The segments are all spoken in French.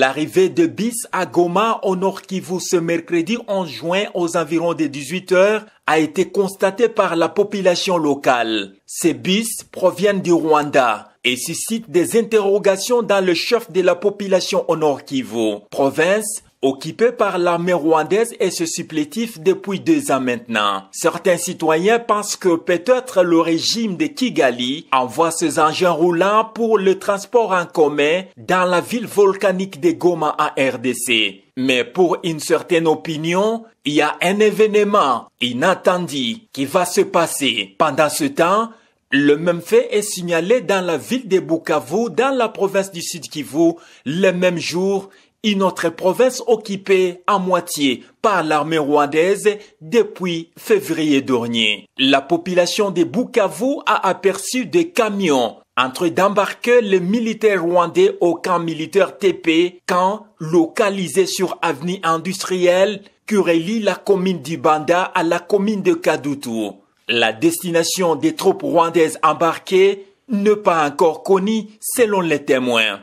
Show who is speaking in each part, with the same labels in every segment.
Speaker 1: L'arrivée de bis à Goma au Nord Kivu ce mercredi 11 juin aux environs des 18 heures a été constatée par la population locale. Ces bis proviennent du Rwanda et suscitent des interrogations dans le chef de la population au Nord Kivu, province occupé par l'armée rwandaise et ce supplétif depuis 2 ans maintenant. Certains citoyens pensent que peut-être le régime de Kigali envoie ses engins roulants pour le transport en commun dans la ville volcanique de Goma en RDC. Mais pour une certaine opinion, il y a un événement inattendu qui va se passer. Pendant ce temps, le même fait est signalé dans la ville de Bukavu, dans la province du Sud Kivu, le même jour, une autre province occupée à moitié par l'armée rwandaise depuis février dernier. La population de Bukavu a aperçu des camions en train d'embarquer les militaires rwandais au camp militaire TP, camp localisé sur avenue industrielle qui relie la commune d'Ibanda à la commune de Kadutu. La destination des troupes rwandaises embarquées n'est pas encore connue selon les témoins.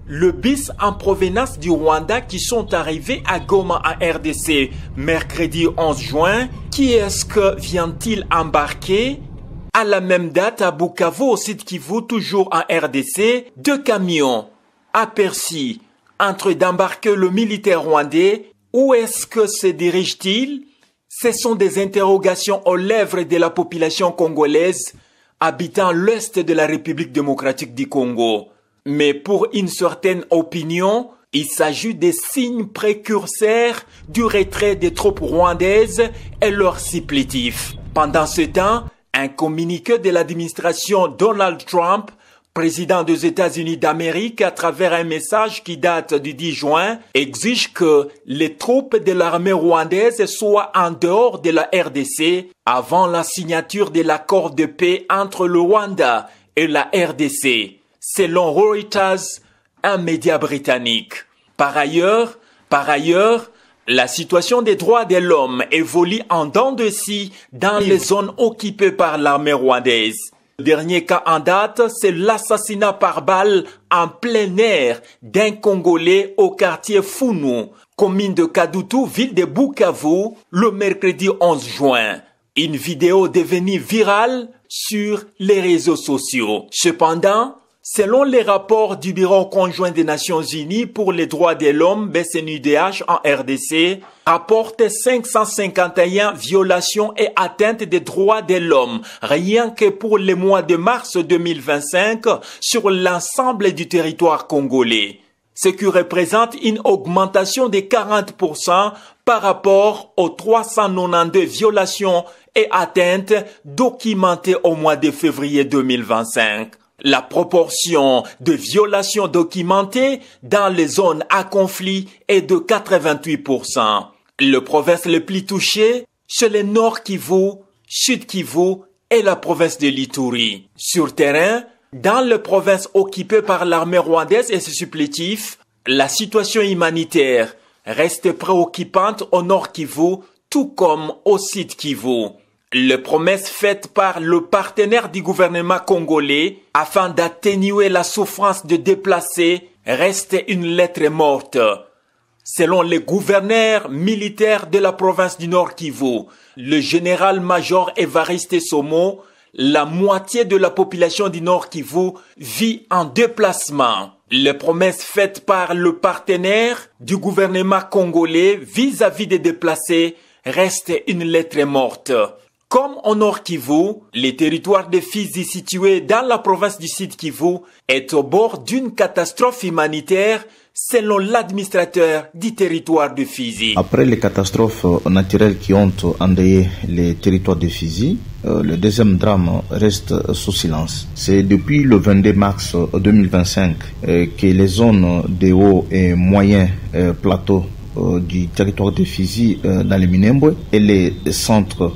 Speaker 1: Le bis en provenance du Rwanda qui sont arrivés à Goma en RDC mercredi 11 juin, qui est-ce que vient-il embarquer? À la même date à Bukavu au Sud Kivu, toujours en RDC, 2 camions aperçus en train d'embarquer le militaire rwandais. Où est-ce que se dirige-t-il? Ce sont des interrogations aux lèvres de la population congolaise habitant l'est de la République démocratique du Congo. Mais pour une certaine opinion, il s'agit des signes précurseurs du retrait des troupes rwandaises et leur supplétif. Pendant ce temps, un communiqué de l'administration Donald Trump, président des États-Unis d'Amérique, à travers un message qui date du 10 juin, exige que les troupes de l'armée rwandaise soient en dehors de la RDC avant la signature de l'accord de paix entre le Rwanda et la RDC. Selon Reuters, un média britannique. Par ailleurs, la situation des droits de l'homme évolue en dents de scie dans les zones occupées par l'armée rwandaise. Le dernier cas en date, c'est l'assassinat par balle en plein air d'un Congolais au quartier Funu, commune de Kadutu, ville de Bukavu, le mercredi 11 juin. Une vidéo devenue virale sur les réseaux sociaux. Cependant, selon les rapports du Bureau conjoint des Nations Unies pour les droits de l'homme, BCNUDH en RDC, rapporte 551 violations et atteintes des droits de l'homme, rien que pour le mois de mars 2025 sur l'ensemble du territoire congolais. Ce qui représente une augmentation de 40% par rapport aux 392 violations et atteintes documentées au mois de février 2025. La proportion de violations documentées dans les zones à conflit est de 88%. Les provinces les plus touchées, c'est le Nord Kivu, Sud Kivu et la province de l'Ituri. Sur terrain, dans les provinces occupées par l'armée rwandaise et ses supplétifs, la situation humanitaire reste préoccupante au Nord Kivu, tout comme au Sud Kivu. Les promesses faites par le partenaire du gouvernement congolais afin d'atténuer la souffrance de déplacés restent une lettre morte. Selon le gouverneur militaire de la province du Nord Kivu, le général-major Évariste Somo, la moitié de la population du Nord Kivu vit en déplacement. Les promesses faites par le partenaire du gouvernement congolais vis-à-vis des déplacés restent une lettre morte. Comme au Nord Kivu, le territoire de Fizi situé dans la province du Sud Kivu est au bord d'une catastrophe humanitaire selon l'administrateur du territoire de Fizi.
Speaker 2: Après les catastrophes naturelles qui ont endeuillé les territoires de Fizi, le deuxième drame reste sous silence. C'est depuis le 22 mars 2025 que les zones de haut et moyen plateaux du territoire de Fizi dans les Minembwe et les centres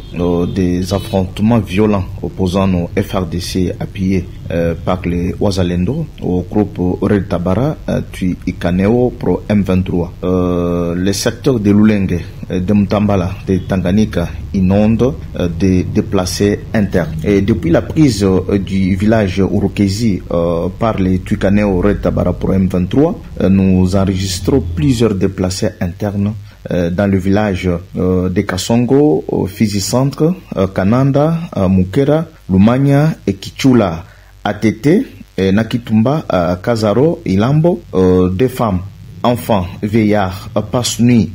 Speaker 2: des affrontements violents opposant au FRDC appuyés par les Wazalendo au groupe Red Tabara puis Ikaneo pro M23. Les secteurs de Lulenge, de Mtambala, de Tanganyika inonde des déplacés internes. Et depuis la prise du village Urukezi par les Tukaneo Red Tabara pour M23, nous enregistrons plusieurs déplacés internes dans le village de Kasongo, Fizi Centre, Kananda, Mukera, Lumanya et Kichula, Atete, Nakitumba, Kazaro, Ilambo, des femmes, enfants, vieillards passent nuit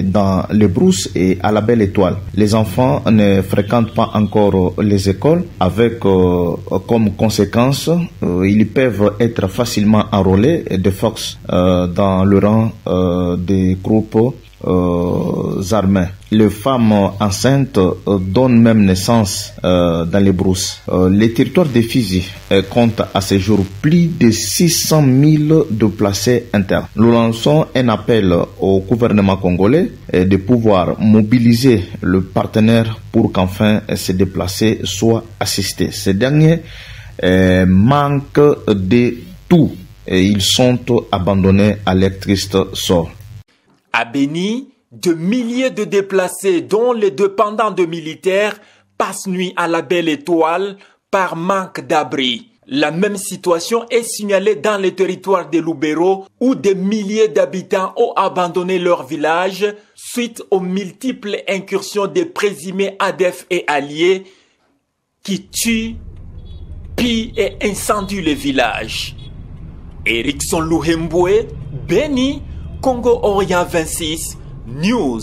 Speaker 2: dans les brousses et à la Belle Étoile. Les enfants ne fréquentent pas encore les écoles avec comme conséquence, ils peuvent être facilement enrôlés de force dans le rang des groupes armées. Les femmes enceintes donnent même naissance dans les brousses. Les territoires de Fizi comptent à ce jour plus de 600 000 déplacés internes. Nous lançons un appel au gouvernement congolais de pouvoir mobiliser le partenaire pour qu'enfin ces déplacés soient assistés. Ces derniers manquent de tout et ils sont abandonnés à leur triste sort.
Speaker 1: À Béni, de milliers de déplacés, dont les dépendants de militaires, passent nuit à la Belle Étoile par manque d'abri. La même situation est signalée dans les territoires de Lubero, où des milliers d'habitants ont abandonné leur village suite aux multiples incursions des présumés ADF et alliés qui tuent, pillent et incendient les villages. Erickson Luhembwe, Béni, Congo Orient 26, News.